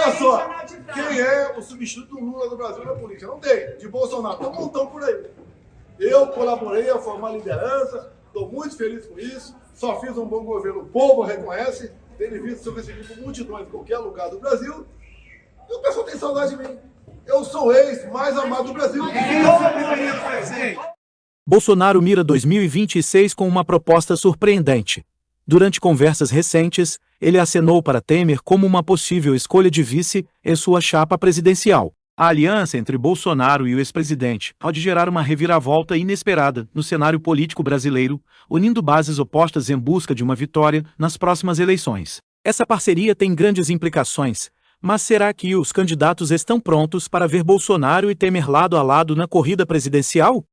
olha só, quem é o substituto do Lula do Brasil na política? Não tem, de Bolsonaro, tem um montão por aí. Eu colaborei a formar liderança, estou muito feliz com isso, só fiz um bom governo, o povo reconhece, tendo visto ser recebido por multidões em qualquer lugar do Brasil, e o pessoal tem saudade de mim. Eu sou o ex mais amado do Brasil. Bolsonaro mira 2026 com uma proposta surpreendente. Durante conversas recentes, ele acenou para Temer como uma possível escolha de vice em sua chapa presidencial. A aliança entre Bolsonaro e o ex-presidente pode gerar uma reviravolta inesperada no cenário político brasileiro, unindo bases opostas em busca de uma vitória nas próximas eleições. Essa parceria tem grandes implicações, mas será que os candidatos estão prontos para ver Bolsonaro e Temer lado a lado na corrida presidencial?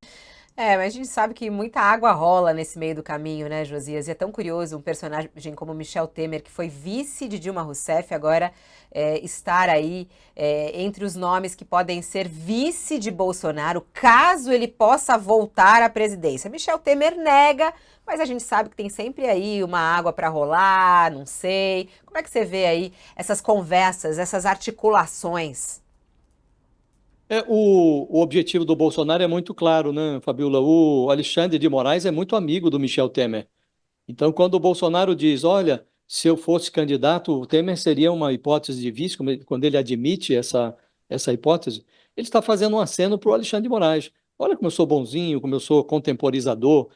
Mas a gente sabe que muita água rola nesse meio do caminho, né, Josias? E é tão curioso um personagem como Michel Temer, que foi vice de Dilma Rousseff, agora estar aí entre os nomes que podem ser vice de Bolsonaro, caso ele possa voltar à presidência. Michel Temer nega, mas a gente sabe que tem sempre aí uma água para rolar, não sei. Como é que você vê aí essas conversas, essas articulações? O objetivo do Bolsonaro é muito claro, né, Fabiola? O Alexandre de Moraes é muito amigo do Michel Temer. Então, quando o Bolsonaro diz, olha, se eu fosse candidato, o Temer seria uma hipótese de vice, quando ele admite essa hipótese, ele está fazendo um aceno para o Alexandre de Moraes. Olha como eu sou bonzinho, como eu sou contemporizador,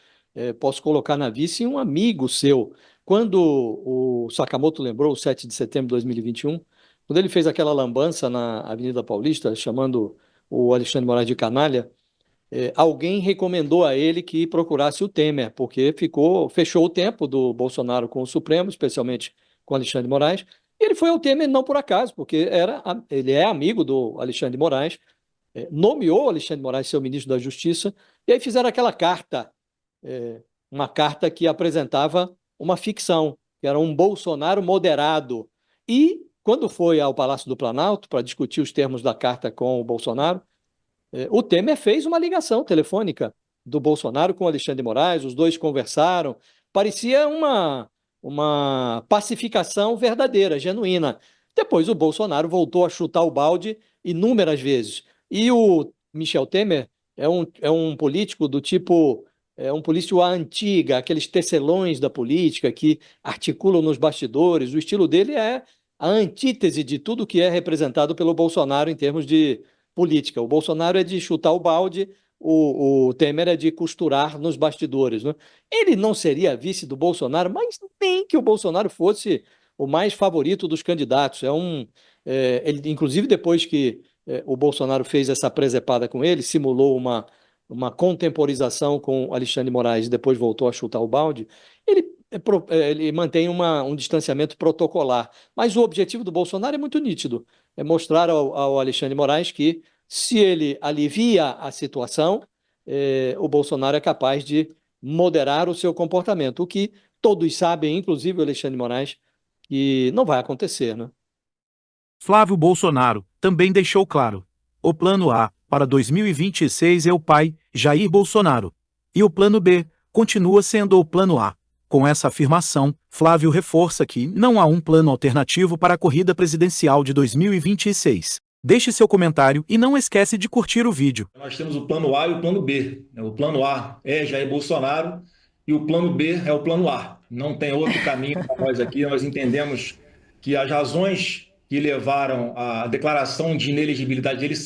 posso colocar na vice um amigo seu. Quando o Sakamoto lembrou, o 7 de setembro de 2021, quando ele fez aquela lambança na Avenida Paulista, chamando o Alexandre de Moraes de canalha, alguém recomendou a ele que procurasse o Temer, porque fechou o tempo do Bolsonaro com o Supremo, especialmente com o Alexandre de Moraes, e ele foi ao Temer não por acaso, porque ele é amigo do Alexandre de Moraes, nomeou o Alexandre de Moraes ser o ministro da Justiça, e aí fizeram aquela carta, uma carta que apresentava uma ficção, que era um Bolsonaro moderado. E, quando foi ao Palácio do Planalto para discutir os termos da carta com o Bolsonaro, o Temer fez uma ligação telefônica do Bolsonaro com o Alexandre de Moraes, os dois conversaram, parecia uma pacificação verdadeira, genuína. Depois o Bolsonaro voltou a chutar o balde inúmeras vezes. E o Michel Temer é um político do tipo, um político à antiga, aqueles tecelões da política que articulam nos bastidores. O estilo dele é a antítese de tudo que é representado pelo Bolsonaro em termos de política. O Bolsonaro é de chutar o balde, o Temer é de costurar nos bastidores, né? Ele não seria vice do Bolsonaro, mas nem que o Bolsonaro fosse o mais favorito dos candidatos. Ele, inclusive, depois que o Bolsonaro fez essa presepada com ele, simulou uma contemporização com Alexandre de Moraes e depois voltou a chutar o balde, ele mantém um distanciamento protocolar. Mas o objetivo do Bolsonaro é muito nítido, é mostrar ao Alexandre de Moraes que, se ele alivia a situação, o Bolsonaro é capaz de moderar o seu comportamento, o que todos sabem, inclusive o Alexandre de Moraes, que não vai acontecer, né? Flávio Bolsonaro também deixou claro: o plano A para 2026 é o pai, Jair Bolsonaro, e o plano B continua sendo o plano A. Com essa afirmação, Flávio reforça que não há um plano alternativo para a corrida presidencial de 2026. Deixe seu comentário e não esquece de curtir o vídeo. Nós temos o plano A e o plano B. O plano A é Jair Bolsonaro e o plano B é o plano A. Não tem outro caminho para nós aqui. Nós entendemos que as razões que levaram à declaração de inelegibilidade deles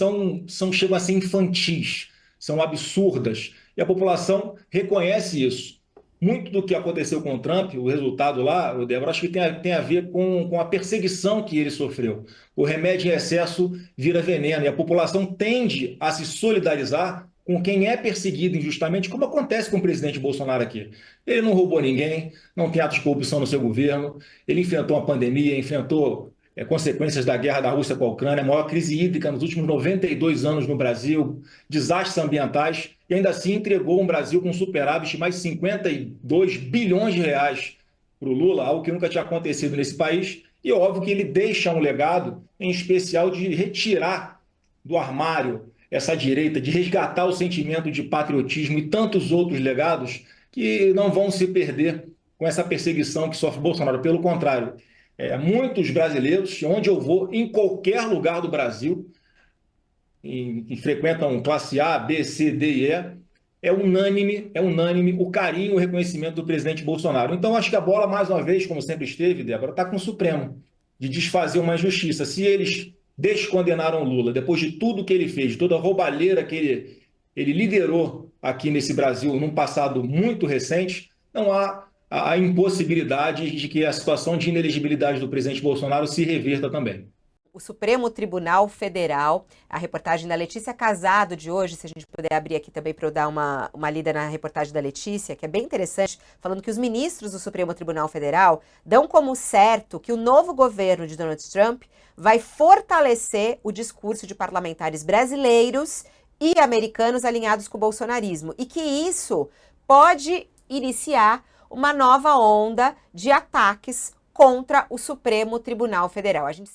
chegam a ser infantis, são absurdas. E a população reconhece isso. Muito do que aconteceu com o Trump, o resultado lá, Débora, acho que tem a ver com a perseguição que ele sofreu. O remédio em excesso vira veneno e a população tende a se solidarizar com quem é perseguido injustamente, como acontece com o presidente Bolsonaro aqui. Ele não roubou ninguém, não tem atos de corrupção no seu governo, ele enfrentou uma pandemia, enfrentou consequências da guerra da Rússia com a Ucrânia, a maior crise hídrica nos últimos 92 anos no Brasil, desastres ambientais, e ainda assim entregou um Brasil com superávit de mais de 52 bilhões de reais para o Lula, algo que nunca tinha acontecido nesse país, e óbvio que ele deixa um legado, em especial de retirar do armário essa direita, de resgatar o sentimento de patriotismo e tantos outros legados que não vão se perder com essa perseguição que sofre Bolsonaro. Pelo contrário, muitos brasileiros, onde eu vou, em qualquer lugar do Brasil, que frequentam classe A, B, C, D e E, é unânime o carinho, o reconhecimento do presidente Bolsonaro. Então, acho que a bola, mais uma vez, como sempre esteve, Débora, está com o Supremo, de desfazer uma injustiça. Se eles descondenaram Lula, depois de tudo que ele fez, de toda a roubalheira que ele liderou aqui nesse Brasil num passado muito recente, não há a impossibilidade de que a situação de inelegibilidade do presidente Bolsonaro se reverta também. O Supremo Tribunal Federal, a reportagem da Letícia Casado de hoje, se a gente puder abrir aqui também para eu dar uma lida na reportagem da Letícia, que é bem interessante, falando que os ministros do Supremo Tribunal Federal dão como certo que o novo governo de Donald Trump vai fortalecer o discurso de parlamentares brasileiros e americanos alinhados com o bolsonarismo, e que isso pode iniciar uma nova onda de ataques contra o Supremo Tribunal Federal. A gente